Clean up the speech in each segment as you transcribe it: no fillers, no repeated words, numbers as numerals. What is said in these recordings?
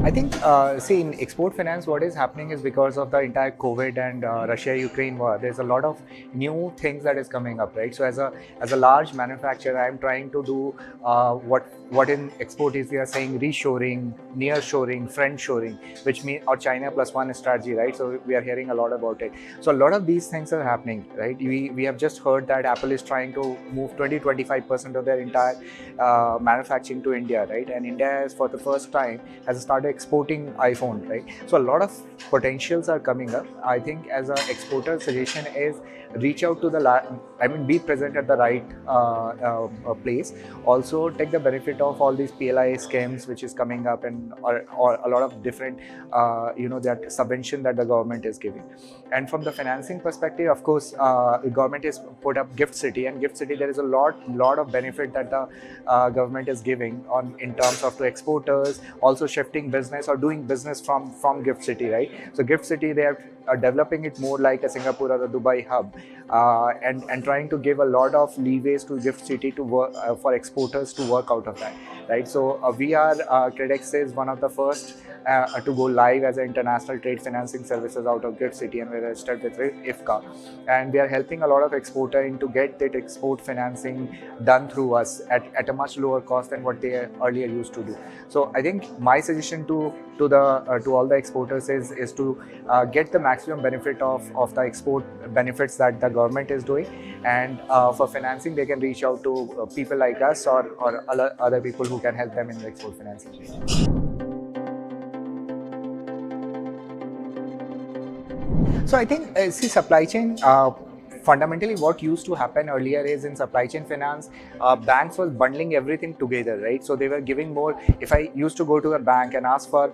I think, see, in export finance, what is happening is because of the entire COVID and Russia-Ukraine war, there's a lot of new things that is coming up, right? So, as a large manufacturer, I'm trying to do what in export is they are saying reshoring, nearshoring, friendshoring, which means or China plus one strategy, right? So we are hearing a lot about it. So a lot of these things are happening, right? We have just heard that Apple is trying to move 20-25% of their entire manufacturing to India, right? And India is for the first time has started exporting iPhone, right? So a lot of potentials are coming up. I think as an exporter, suggestion is reach out to be present at the right place. Also take the benefit of all these PLI schemes which is coming up, and or a lot of different that subvention that the government is giving. And from the financing perspective, of course, the government has put up Gift City, and Gift City there is a lot of benefit that the government is giving on in terms of to exporters, also shifting business or doing business from Gift City, right? So Gift City, they are developing it more like a Singapore or a Dubai hub, and trying to give a lot of leeways to Gift City to work for exporters to work out of that, right? So we are KredX is one of the first to go live as an international trade financing services out of Gift City, and we're registered with IFCA, and we are helping a lot of exporter to get that export financing done through us at a much lower cost than what they earlier used to do. So I think my suggestion to all the exporters is to get the maximum benefit of the export benefits that the government is doing, and for financing they can reach out to people like us or other people who can help them in the export financing. So I think, see, supply chain, fundamentally what used to happen earlier is in supply chain finance, banks was bundling everything together, right? So they were giving more. If I used to go to a bank and ask for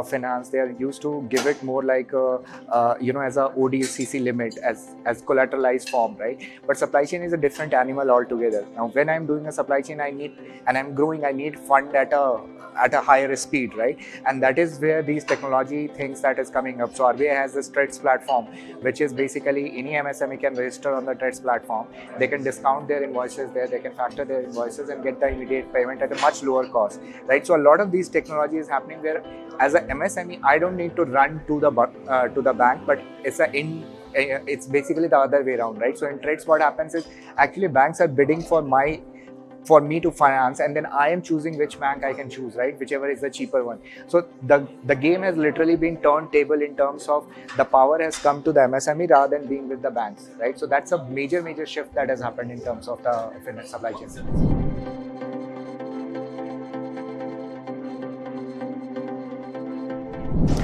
finance, they are used to give it more like as a ODCC limit as collateralized form, right? But supply chain is a different animal altogether. Now, when I'm doing a supply chain, I'm growing, I need fund at a higher speed, right? And that is where these technology things that is coming up. So RBI has this TREDS platform, which is basically any MSME can register on the TREDS platform. They can discount their invoices there, they can factor their invoices and get the immediate payment at a much lower cost, right? So a lot of these technology is happening where as a MSME, I don't need to run to the bank, but it's basically the other way around, right? So in TREDS, what happens is actually banks are bidding for me to finance, and then I am choosing which bank I can choose, right? Whichever is the cheaper one. So the game has literally been turned table in terms of the power has come to the MSME rather than being with the banks, right? So that's a major shift that has happened in terms of the supply chain.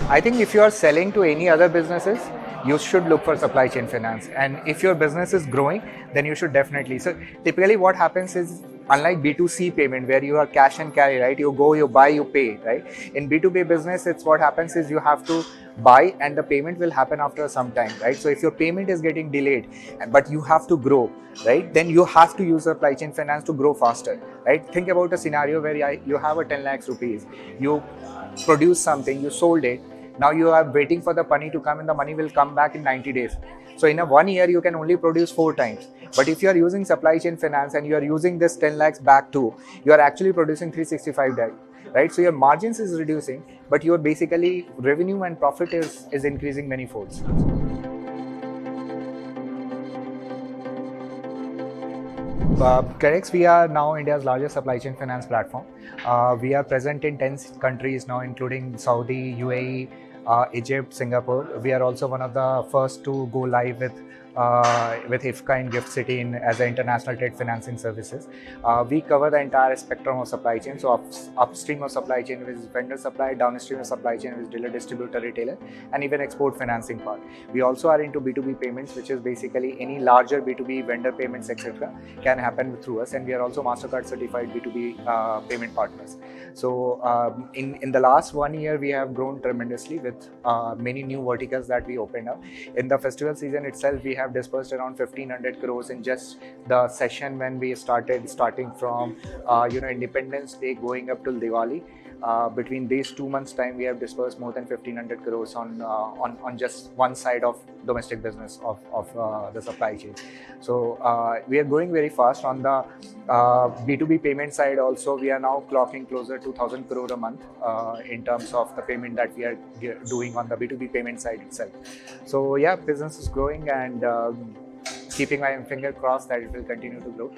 I think if you are selling to any other businesses, you should look for supply chain finance. And if your business is growing, then you should definitely. So typically what happens is, unlike B2C payment where you are cash and carry, right? You go, you buy, you pay, right? In B2B business, it's what happens is you have to buy and the payment will happen after some time, right? So if your payment is getting delayed, but you have to grow, right? Then you have to use supply chain finance to grow faster, right? Think about a scenario where you have a 10 lakhs rupees, you produce something, you sold it. Now you are waiting for the money to come, and the money will come back in 90 days. So in a 1 year, you can only produce 4 times. But if you are using supply chain finance and you are using this 10 lakhs back too, you are actually producing 365 days, right? So your margins is reducing, but your basically revenue and profit is increasing many folds. KredX, we are now India's largest supply chain finance platform. We are present in 10 countries now, including Saudi, UAE, Egypt, Singapore. We are also one of the first to go live with IFCA in Gift City as an international trade financing services. We cover the entire spectrum of supply chain. So upstream of supply chain is vendor supply, downstream of supply chain is dealer, distributor, retailer, and even export financing part. We also are into B2B payments, which is basically any larger B2B vendor payments, etc. can happen through us, and we are also MasterCard certified B2B payment partners. So in the last 1 year, we have grown tremendously with many new verticals that we opened up. In the festival season itself, we have disbursed around 1,500 crores in just the session when we starting from Independence Day going up till Diwali. Between these 2 months' time, we have disbursed more than 1,500 crores on just one side of domestic business of the supply chain. So we are going very fast on the B2B payment side. Also, we are now clocking closer to 1,000 crore a month in terms of the payment that we are doing on the B2B payment side itself. So yeah, business is growing, and keeping my finger crossed that it will continue to grow.